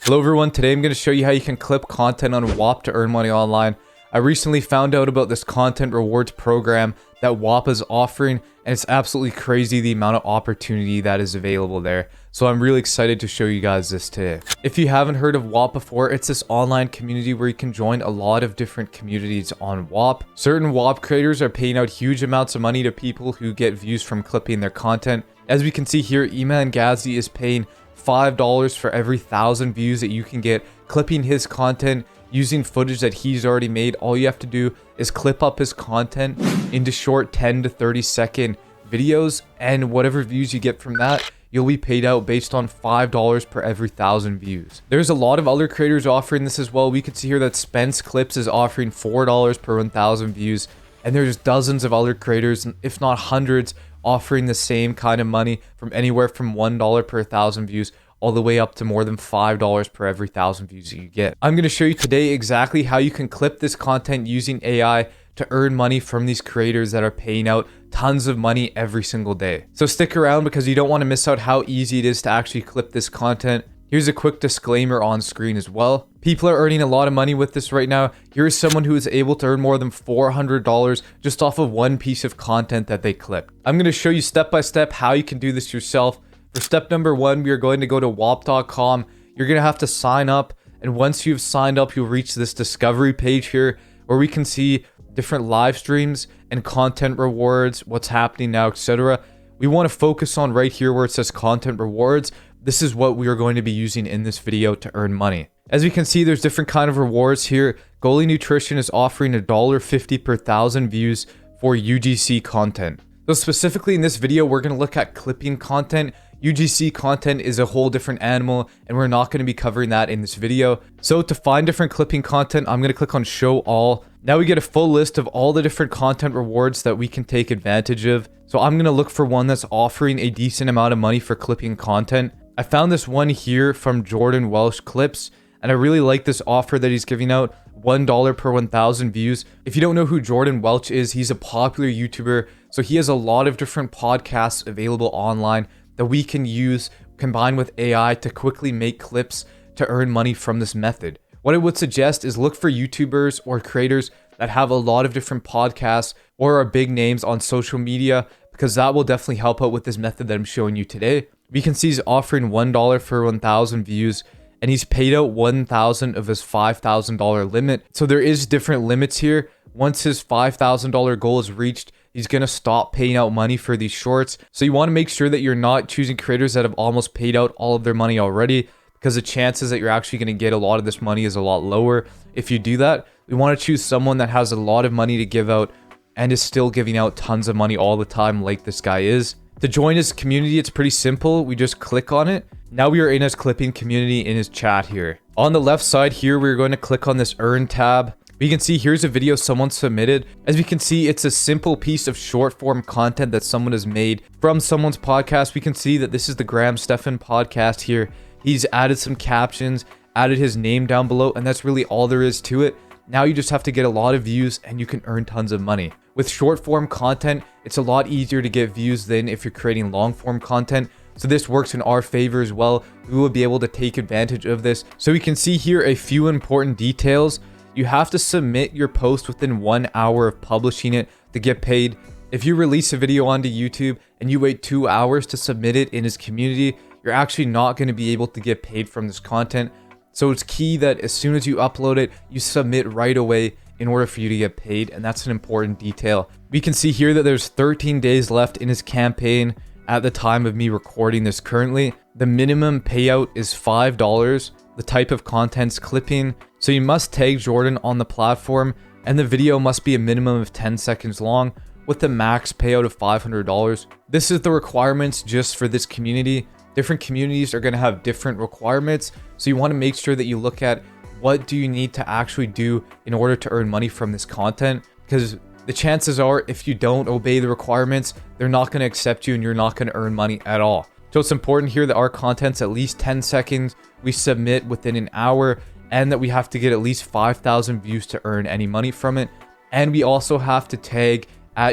Hello everyone, today I'm going to show you how you can clip content on Whop to earn money online. I recently found out about this content rewards program that Whop is offering, and it's absolutely crazy the amount of opportunity that is available there. So I'm really excited to show you guys this today. If you haven't heard of Whop before, it's this online community where you can join a lot of different communities on Whop. Certain Whop creators are paying out huge amounts of money to people who get views from clipping their content. As we can see here, Iman Ghazi is paying $5 for every 1,000 views that you can get clipping his content using footage that he's already made. All you have to do is clip up his content into short 10 to 30 second videos, and whatever views you get from that, you'll be paid out based on $5 per every 1,000 views. There's a lot of other creators offering this as well. We can see here that Spence Clips is offering $4 per 1,000 views, and there's dozens of other creators, if not hundreds, offering the same kind of money from anywhere from $1 per 1,000 views all the way up to more than $5 per every 1,000 views that you get. I'm going to show you today exactly how you can clip this content using AI to earn money from these creators that are paying out tons of money every single day. So stick around because you don't want to miss out how easy it is to actually clip this content. Here's a quick disclaimer on screen as well. People are earning a lot of money with this right now. Here's someone who is able to earn more than $400 just off of one piece of content that they clipped. I'm going to show you step by step how you can do this yourself. For step number one, we are going to go to whop.com. You're going to have to sign up. And once you've signed up, you'll reach this discovery page here where we can see different live streams and content rewards, what's happening now, etc. We want to focus on right here where it says content rewards. This is what we are going to be using in this video to earn money. As you can see, there's different kind of rewards here. Goalie Nutrition is offering $1.50 per 1,000 views for UGC content. So specifically in this video, we're going to look at clipping content. UGC content is a whole different animal, and we're not going to be covering that in this video. So to find different clipping content, I'm going to click on show all. Now we get a full list of all the different content rewards that we can take advantage of. So I'm going to look for one that's offering a decent amount of money for clipping content. I found this one here from Jordan Welsh Clips, and I really like this offer that he's giving out, $1 per 1,000 views. If you don't know who Jordan Welch is, he's a popular YouTuber, so he has a lot of different podcasts available online that we can use combined with AI to quickly make clips to earn money from this method. What I would suggest is look for YouTubers or creators that have a lot of different podcasts or are big names on social media, because that will definitely help out with this method that I'm showing you today. We can see he's offering $1 for 1,000 views, and he's paid out 1,000 of his $5,000 limit. So there is different limits here. Once his $5,000 goal is reached, he's going to stop paying out money for these shorts. So you want to make sure that you're not choosing creators that have almost paid out all of their money already, because the chances that you're actually going to get a lot of this money is a lot lower. If you do that, we want to choose someone that has a lot of money to give out and is still giving out tons of money all the time like this guy is. To join his community, it's pretty simple. We just click on it. Now we are in his clipping community in his chat here. On the left side here, we're going to click on this earn tab. We can see here's a video someone submitted. As we can see, it's a simple piece of short form content that someone has made from someone's podcast. We can see that this is the Graham Stephan podcast here. He's added some captions, added his name down below, and that's really all there is to it. Now you just have to get a lot of views and you can earn tons of money. With short form content, it's a lot easier to get views than if you're creating long form content. So this works in our favor as well. We will be able to take advantage of this. So we can see here a few important details. You have to submit your post within 1 hour of publishing it to get paid. If you release a video onto YouTube and you wait 2 hours to submit it in his community, you're actually not going to be able to get paid from this content. So it's key that as soon as you upload it, you submit right away in order for you to get paid, and that's an important detail. We can see here that there's 13 days left in his campaign at the time of me recording this currently. The minimum payout is $5. The type of content's clipping, so you must tag Jordan on the platform, and the video must be a minimum of 10 seconds long with the max payout of $500. This is the requirements just for this community. Different communities are going to have different requirements, so you want to make sure that you look at what do you need to actually do in order to earn money from this content, because the chances are if you don't obey the requirements, they're not going to accept you and you're not going to earn money at all. So it's important here that our content's at least 10 seconds, we submit within an hour, and that we have to get at least 5,000 views to earn any money from it. And we also have to tag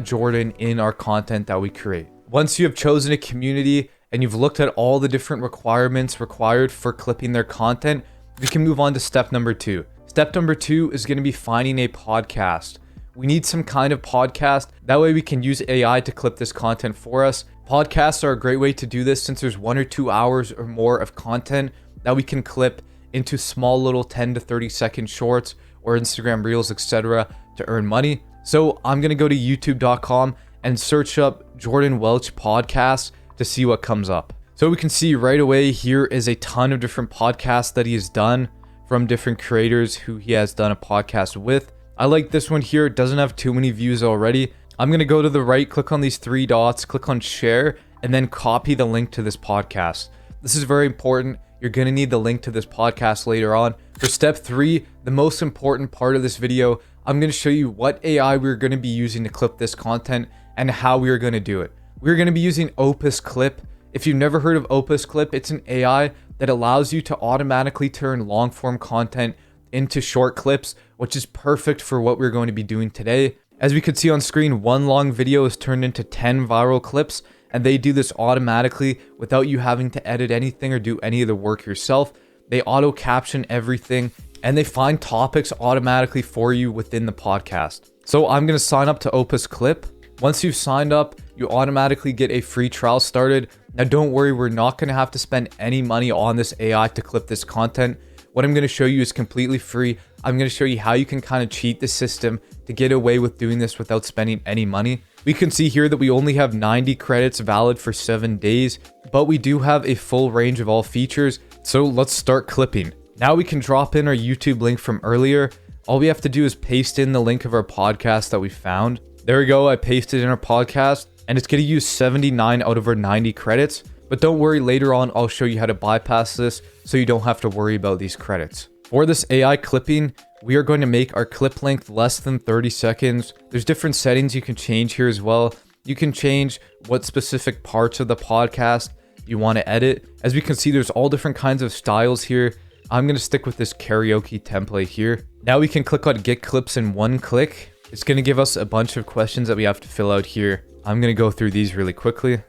@Jordan in our content that we create. Once you have chosen a community and you've looked at all the different requirements required for clipping their content, we can move on to step number 2. Step number 2 is going to be finding a podcast. We need some kind of podcast. That way we can use AI to clip this content for us. Podcasts are a great way to do this since there's 1 or 2 hours or more of content that we can clip into small little 10 to 30 second shorts or Instagram reels, etc. to earn money. So I'm going to go to youtube.com and search up Jordan Welch podcast to see what comes up. So we can see right away here is a ton of different podcasts that he has done from different creators who he has done a podcast with. I like this one here. It doesn't have too many views already. I'm going to go to the right, click on these 3 dots, click on share, and then copy the link to this podcast. This is very important. You're going to need the link to this podcast later on. For step 3, the most important part of this video, I'm going to show you what AI we're going to be using to clip this content and how we are going to do it. We're going to be using OpusClip. If you've never heard of OpusClip, it's an AI that allows you to automatically turn long form content into short clips, which is perfect for what we're going to be doing today. As we could see on screen, 1 long video is turned into 10 viral clips, and they do this automatically without you having to edit anything or do any of the work yourself. They auto caption everything, and they find topics automatically for you within the podcast. So I'm going to sign up to OpusClip. Once you've signed up, you automatically get a free trial started. Now don't worry, we're not going to have to spend any money on this AI to clip this content. What I'm going to show you is completely free. I'm going to show you how you can kind of cheat the system to get away with doing this without spending any money. We can see here that we only have 90 credits valid for 7 days, but we do have a full range of all features. So let's start clipping. Now we can drop in our YouTube link from earlier. All we have to do is paste in the link of our podcast that we found. There we go. I pasted in our podcast, and it's going to use 79 out of our 90 credits. But don't worry, later on, I'll show you how to bypass this so you don't have to worry about these credits. For this AI clipping, we are going to make our clip length less than 30 seconds. There's different settings you can change here as well. You can change what specific parts of the podcast you want to edit. As we can see, there's all different kinds of styles here. I'm going to stick with this karaoke template here. Now we can click on get clips in 1 click. It's going to give us a bunch of questions that we have to fill out here. I'm going to go through these really quickly.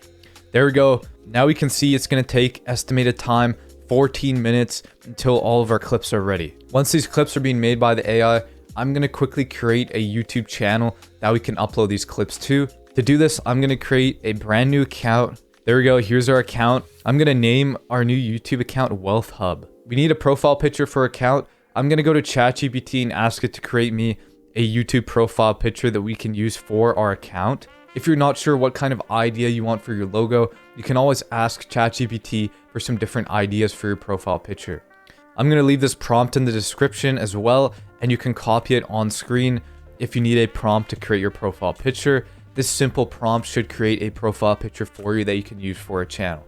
There we go. Now we can see it's going to take estimated time 14 minutes until all of our clips are ready. Once these clips are being made by the AI, I'm going to quickly create a YouTube channel that we can upload these clips to. To do this, I'm going to create a brand new account. There we go. Here's our account. I'm going to name our new YouTube account Wealth Hub. We need a profile picture for our account. I'm going to go to ChatGPT and ask it to create me a YouTube profile picture that we can use for our account. If you're not sure what kind of idea you want for your logo, you can always ask ChatGPT for some different ideas for your profile picture. I'm going to leave this prompt in the description as well, and you can copy it on screen if you need a prompt to create your profile picture. This simple prompt should create a profile picture for you that you can use for a channel.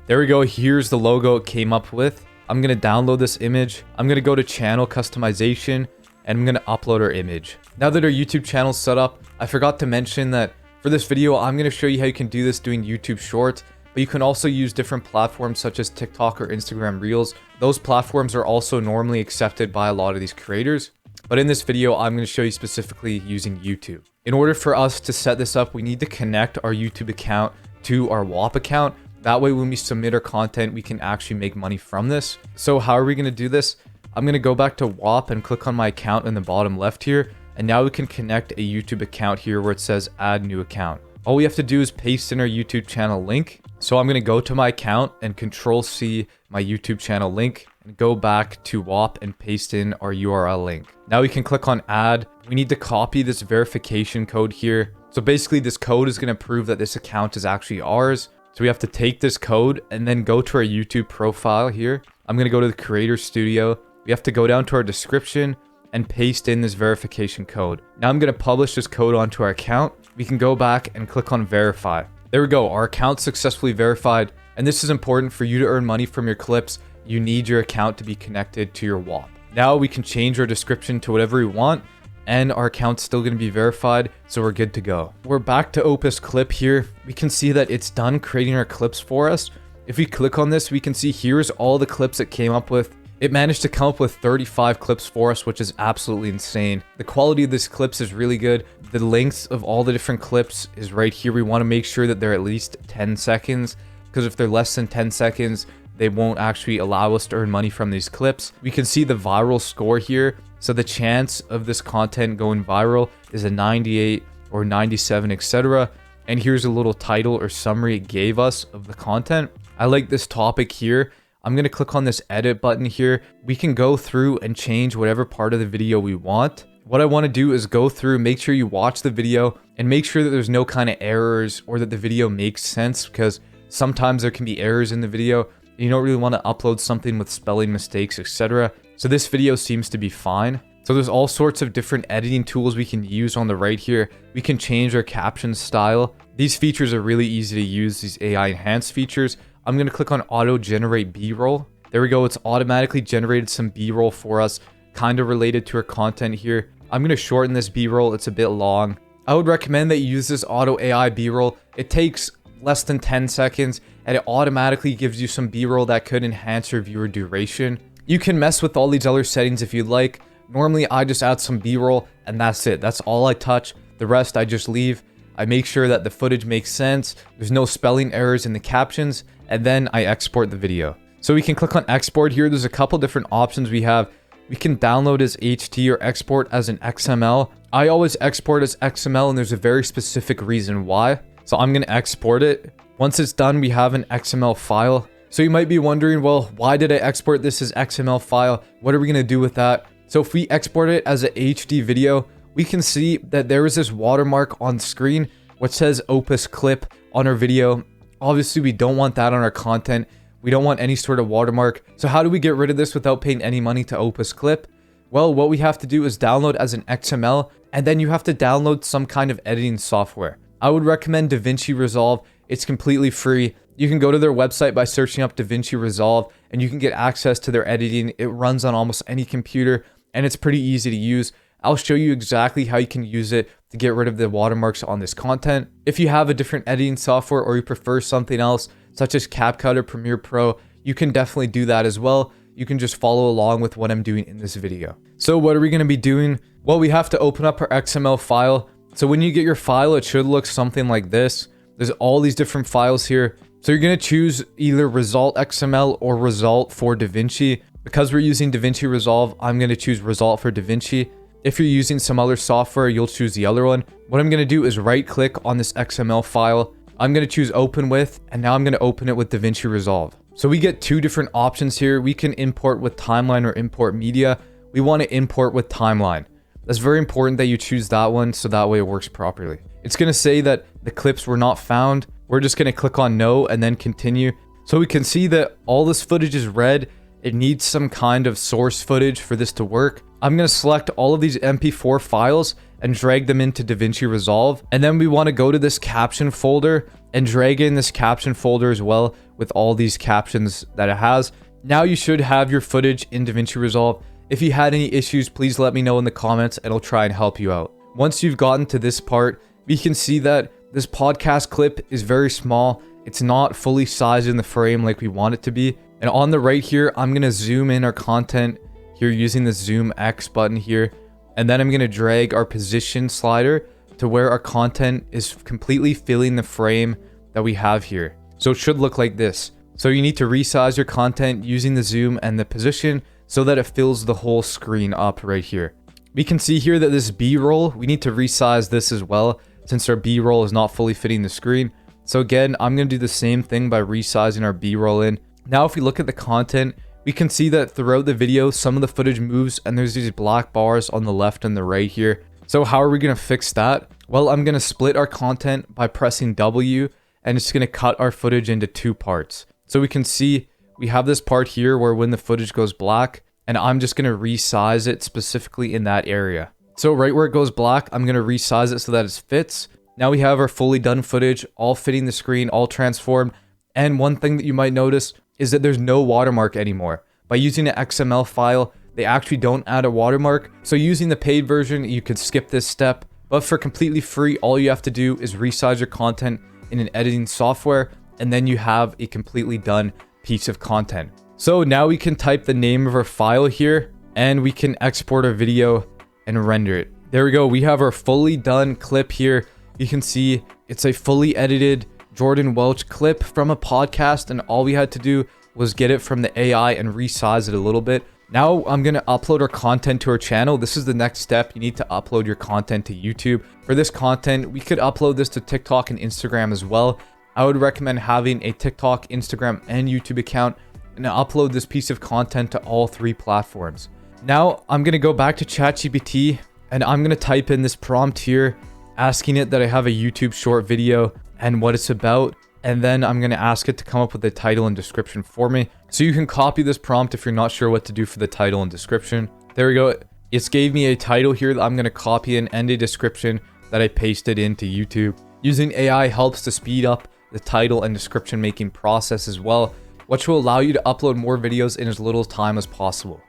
There we go. Here's the logo it came up with. I'm going to download this image. I'm going to go to channel customization, and I'm going to upload our image. Now that our YouTube channel is set up, I forgot to mention that for this video, I'm going to show you how you can do this doing YouTube Shorts, but you can also use different platforms such as TikTok or Instagram Reels. Those platforms are also normally accepted by a lot of these creators, but in this video, I'm going to show you specifically using YouTube. In order for us to set this up, we need to connect our YouTube account to our Whop account. That way, when we submit our content, we can actually make money from this. So how are we going to do this? I'm going to go back to Whop and click on my account in the bottom left here. And now we can connect a YouTube account here where it says add new account. All we have to do is paste in our YouTube channel link. So I'm going to go to my account and Control-C my YouTube channel link and go back to Whop and paste in our URL link. Now we can click on add. We need to copy this verification code here. So basically this code is going to prove that this account is actually ours. So we have to take this code and then go to our YouTube profile here. I'm going to go to the Creator Studio. We have to go down to our description and paste in this verification code. Now I'm going to publish this code onto our account. We can go back and click on verify. There we go. Our account successfully verified. And this is important for you to earn money from your clips. You need your account to be connected to your Whop. Now we can change our description to whatever we want, and our account's still going to be verified, so we're good to go. We're back to OpusClip here. We can see that it's done creating our clips for us. If we click on this, we can see here's all the clips it came up with. It managed to come up with 35 clips for us, which is absolutely insane. The quality of these clips is really good. The lengths of all the different clips is right here. We want to make sure that they're at least 10 seconds, because if they're less than 10 seconds, they won't actually allow us to earn money from these clips. We can see the viral score here. So the chance of this content going viral is a 98 or 97, etc. And here's a little title or summary it gave us of the content. I like this topic here. I'm going to click on this edit button here. We can go through and change whatever part of the video we want. What I want to do is go through, make sure you watch the video and make sure that there's no kind of errors or that the video makes sense, because sometimes there can be errors in the video. And you don't really want to upload something with spelling mistakes, etc. So this video seems to be fine. So there's all sorts of different editing tools we can use on the right here. We can change our caption style. These features are really easy to use, these AI enhanced features. I'm going to click on auto generate B-roll. There we go. It's automatically generated some B-roll for us, kind of related to our content here. I'm going to shorten this B-roll. It's a bit long. I would recommend that you use this auto AI B-roll. It takes less than 10 seconds and it automatically gives you some B-roll that could enhance your viewer duration. You can mess with all these other settings if you'd like. Normally, I just add some B-roll and that's it. That's all I touch. The rest I just leave. I make sure that the footage makes sense. There's no spelling errors in the captions, and then I export the video. So we can click on export here. There's a couple different options we have. We can download as HT or export as an XML. I always export as XML, and there's a very specific reason why. So I'm going to export it. Once it's done, we have an XML file. So you might be wondering, well, why did I export this as XML file? What are we going to do with that? So if we export it as a HD video, we can see that there is this watermark on screen which says OpusClip on our video. Obviously, we don't want that on our content. We don't want any sort of watermark. So how do we get rid of this without paying any money to OpusClip? Well, what we have to do is download as an XML, and then you have to download some kind of editing software. I would recommend DaVinci Resolve. It's completely free. You can go to their website by searching up DaVinci Resolve, and you can get access to their editing. It runs on almost any computer, and it's pretty easy to use. I'll show you exactly how you can use it to get rid of the watermarks on this content. If you have a different editing software or you prefer something else, such as CapCut or Premiere Pro, you can definitely do that as well. You can just follow along with what I'm doing in this video. So what are we going to be doing? Well, we have to open up our XML file. So when you get your file, it should look something like this. There's all these different files here. So you're going to choose either Result XML or Result for DaVinci. Because we're using DaVinci Resolve, I'm going to choose Result for DaVinci. If you're using some other software, you'll choose the other one. What I'm going to do is right click on this XML file. I'm going to choose open with, and now I'm going to open it with DaVinci Resolve. So we get two different options here. We can import with timeline or import media. We want to import with timeline. That's very important that you choose that one so that way it works properly. It's going to say that the clips were not found. We're just going to click on no and then continue. So we can see that all this footage is red. It needs some kind of source footage for this to work. I'm going to select all of these MP4 files and drag them into DaVinci Resolve. And then we want to go to this caption folder and drag in this caption folder as well with all these captions that it has. Now you should have your footage in DaVinci Resolve. If you had any issues, please let me know in the comments and I'll try and help you out. Once you've gotten to this part, we can see that this podcast clip is very small. It's not fully sized in the frame like we want it to be. And on the right here, I'm going to zoom in our content here using the Zoom X button here. And then I'm going to drag our position slider to where our content is completely filling the frame that we have here. So it should look like this. So you need to resize your content using the zoom and the position so that it fills the whole screen up right here. We can see here that this B-roll, we need to resize this as well since our B-roll is not fully fitting the screen. So again, I'm going to do the same thing by resizing our B-roll in. Now, if we look at the content, we can see that throughout the video, some of the footage moves and there's these black bars on the left and the right here. So how are we going to fix that? Well, I'm going to split our content by pressing W and it's going to cut our footage into two parts. So we can see we have this part here where when the footage goes black, and I'm just going to resize it specifically in that area. So right where it goes black, I'm going to resize it so that it fits. Now we have our fully done footage, all fitting the screen, all transformed. And one thing that you might notice is that there's no watermark anymore. By using an XML file, they actually don't add a watermark. So using the paid version, you could skip this step. But for completely free, all you have to do is resize your content in an editing software, and then you have a completely done piece of content. So now we can type the name of our file here, and we can export our video and render it. There we go. We have our fully done clip here. You can see it's a fully edited Jordan Welch clip from a podcast, and all we had to do was get it from the AI and resize it a little bit. Now I'm going to upload our content to our channel. This is the next step. You need to upload your content to YouTube. For this content, we could upload this to TikTok and Instagram as well. I would recommend having a TikTok, Instagram, and YouTube account and upload this piece of content to all 3 platforms. Now I'm going to go back to ChatGPT and I'm going to type in this prompt here, asking it that I have a YouTube short video and what it's about. And then I'm going to ask it to come up with a title and description for me. So you can copy this prompt if you're not sure what to do for the title and description. There we go. It's gave me a title here that I'm going to copy and a description that I pasted into YouTube. Using AI helps to speed up the title and description making process as well, which will allow you to upload more videos in as little time as possible.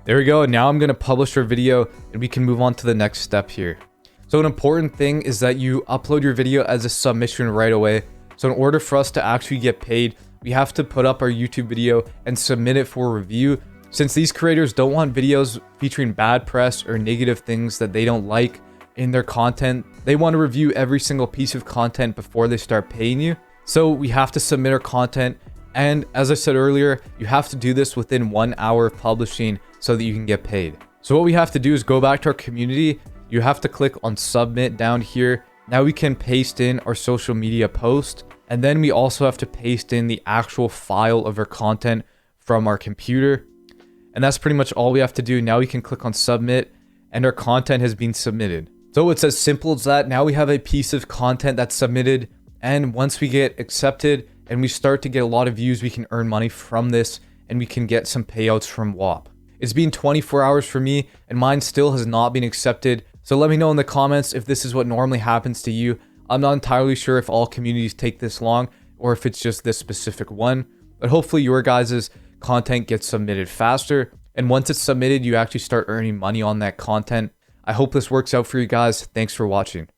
There we go. Now I'm going to publish our video and we can move on to the next step here. So an important thing is that you upload your video as a submission right away. So in order for us to actually get paid, we have to put up our YouTube video and submit it for review. Since these creators don't want videos featuring bad press or negative things that they don't like in their content, they want to review every single piece of content before they start paying you. So we have to submit our content. And as I said earlier, you have to do this within 1 hour of publishing so that you can get paid. So what we have to do is go back to our community. You have to click on submit down here. Now we can paste in our social media post. And then we also have to paste in the actual file of our content from our computer. And that's pretty much all we have to do. Now we can click on submit and our content has been submitted. So it's as simple as that. Now we have a piece of content that's submitted. And once we get accepted and we start to get a lot of views, we can earn money from this and we can get some payouts from Whop. It's been 24 hours for me and mine still has not been accepted. So let me know in the comments if this is what normally happens to you. I'm not entirely sure if all communities take this long or if it's just this specific one, but hopefully your guys' content gets submitted faster. And once it's submitted, you actually start earning money on that content. I hope this works out for you guys. Thanks for watching.